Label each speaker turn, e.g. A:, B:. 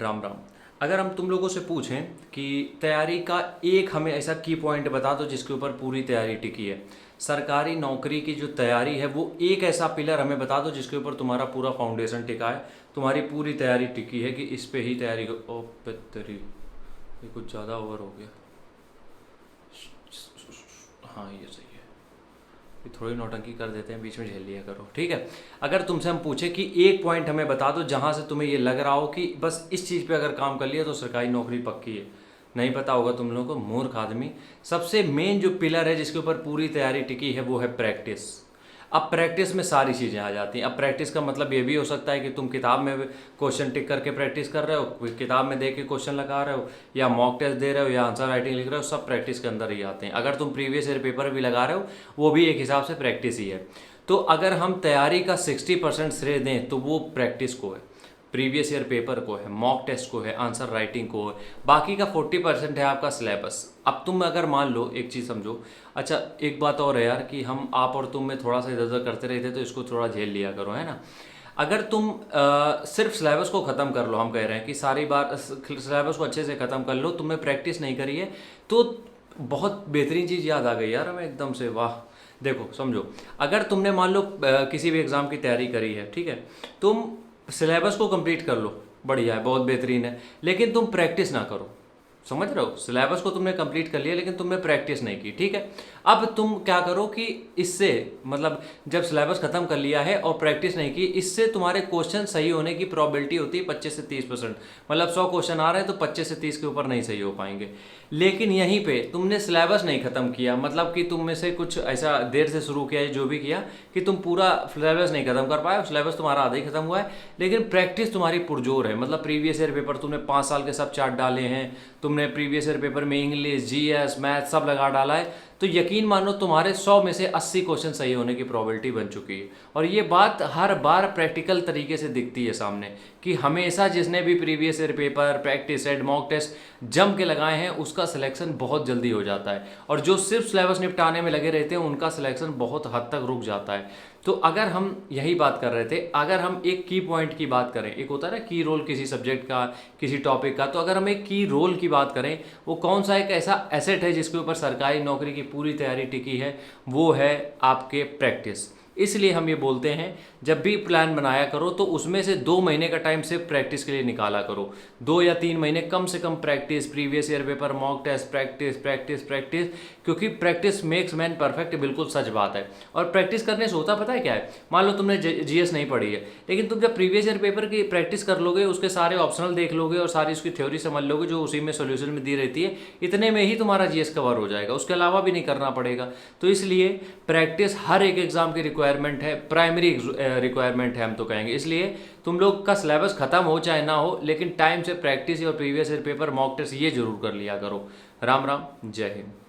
A: राम राम। अगर हम तुम लोगों से पूछें कि तैयारी का एक हमें ऐसा की पॉइंट बता दो जिसके ऊपर पूरी तैयारी टिकी है, सरकारी नौकरी की जो तैयारी है वो एक ऐसा पिलर हमें बता दो जिसके ऊपर तुम्हारा पूरा फाउंडेशन टिका है, तुम्हारी पूरी तैयारी टिकी है कि इस पे ही तैयारी ओ बेहतरी, ये कुछ ज़्यादा ओवर हो गया। हाँ ये सही है, ये थोड़ी नौटंकी कर देते हैं, बीच में झेल लिया करो, ठीक है। अगर तुमसे हम पूछे कि एक पॉइंट हमें बता दो जहाँ से तुम्हें ये लग रहा हो कि बस इस चीज़ पे अगर काम कर लिया तो सरकारी नौकरी पक्की है, नहीं पता होगा तुम लोगों को, मूर्ख आदमी। सबसे मेन जो पिलर है जिसके ऊपर पूरी तैयारी टिकी है वो है प्रैक्टिस। अब प्रैक्टिस में सारी चीज़ें आ जाती हैं। अब प्रैक्टिस का मतलब ये भी हो सकता है कि तुम किताब में क्वेश्चन टिक करके प्रैक्टिस कर रहे हो, किताब में देख के क्वेश्चन लगा रहे हो, या मॉक टेस्ट दे रहे हो, या आंसर राइटिंग लिख रहे हो, सब प्रैक्टिस के अंदर ही आते हैं। अगर तुम प्रीवियस ईयर पेपर भी लगा रहे हो वो भी एक हिसाब से प्रैक्टिस ही है। तो अगर हम तैयारी का 60% श्रेय दें तो वो प्रैक्टिस को है, प्रीवियस ईयर पेपर को है, मॉक टेस्ट को है, आंसर राइटिंग को है। बाकी का 40% है आपका सिलेबस। अब तुम अगर मान लो, एक चीज़ समझो, अच्छा एक बात और है यार कि हम आप और तुम में थोड़ा सा इधर उधर करते रहते तो इसको थोड़ा झेल लिया करो, है ना। अगर तुम सिर्फ सिलेबस को ख़त्म कर लो, हम कह रहे हैं कि सारी बार सिलेबस को अच्छे से ख़त्म कर लो, तुमने प्रैक्टिस नहीं करी है तो बहुत बेहतरीन चीज़ याद आ गई यार हमें एकदम से, वाह। देखो समझो, अगर तुमने मान लो किसी भी एग्ज़ाम की तैयारी करी है, ठीक है, तुम सिलेबस को कंप्लीट कर लो, बढ़िया है, बहुत बेहतरीन है, लेकिन तुम प्रैक्टिस ना करो। समझ रहे हो, सिलेबस को तुमने कंप्लीट कर लिया लेकिन तुमने प्रैक्टिस नहीं की, ठीक है। अब तुम क्या करो कि इससे मतलब जब सिलेबस खत्म कर लिया है और प्रैक्टिस नहीं की, इससे तुम्हारे क्वेश्चन सही होने की प्रोबेबिलिटी होती है 25 से 30%। मतलब 100 क्वेश्चन आ रहे हैं तो 25 से 30 के ऊपर नहीं सही हो पाएंगे। लेकिन यहीं पे तुमने सिलेबस नहीं खत्म किया, मतलब कि तुम में से कुछ ऐसा देर से शुरू किया जो भी किया कि तुम पूरा सिलेबस नहीं खत्म कर पाए, सिलेबस तुम्हारा आधा ही खत्म हुआ है, लेकिन प्रैक्टिस तुम्हारी पुरजोर है। मतलब प्रीवियस ईयर पेपर तुमने 5 साल के सब चार्ट डाले हैं, तुमने प्रीवियस ईयर पेपर में इंग्लिश, जीएस, मैथ सब लगा डाला है, तो यकीन मानो तुम्हारे 100 में से 80 क्वेश्चन सही होने की प्रोबेबिलिटी बन चुकी है। और ये बात हर बार प्रैक्टिकल तरीके से दिखती है सामने कि हमेशा जिसने भी previous year paper, practice set, mock test जम के लगाए हैं उसका सिलेक्शन बहुत जल्दी हो जाता है, और जो सिर्फ सिलेबस निपटाने में लगे रहते हैं उनका सिलेक्शन बहुत हद तक रुक जाता है। तो अगर हम यही बात कर रहे थे, अगर हम एक की पॉइंट की बात करें, एक होता है ना की रोल किसी सब्जेक्ट का, किसी टॉपिक का, तो अगर हम एक की रोल की बात करें, वो कौन सा एक ऐसा एसेट है जिसके ऊपर सरकारी नौकरी की पूरी तैयारी टिकी है, वो है आपके प्रैक्टिस। इसलिए हम ये बोलते हैं जब भी प्लान बनाया करो तो उसमें से 2 महीने का टाइम सिर्फ प्रैक्टिस के लिए निकाला करो। 2 या 3 महीने कम से कम practice, previous year paper, mock test, practice practice practice, क्योंकि प्रैक्टिस मेक्स मैन परफेक्ट, बिल्कुल सच बात है। और प्रैक्टिस करने से होता पता है क्या है, मान लो तुमने जीएस नहीं पढ़ी है, लेकिन तुम जब प्रीवियस ईयर पेपर की प्रैक्टिस कर लोगे, उसके सारे ऑप्शनल देख लोगे और सारी उसकी थ्योरी समझ लोगे जो उसी में सोल्यूशन में दी रहती है, इतने में ही तुम्हारा जीएस कवर हो जाएगा, उसके अलावा भी नहीं करना पड़ेगा। तो इसलिए प्रैक्टिस हर एक एग्जाम की रिक्वायरमेंट है, प्राइमरी रिक्वायरमेंट है हम तो कहेंगे। इसलिए तुम लोग का सिलेबस खत्म हो चाहे ना हो, लेकिन टाइम से प्रैक्टिस और previous year paper, mock test ये जरूर कर लिया करो। राम राम, जय हिंद।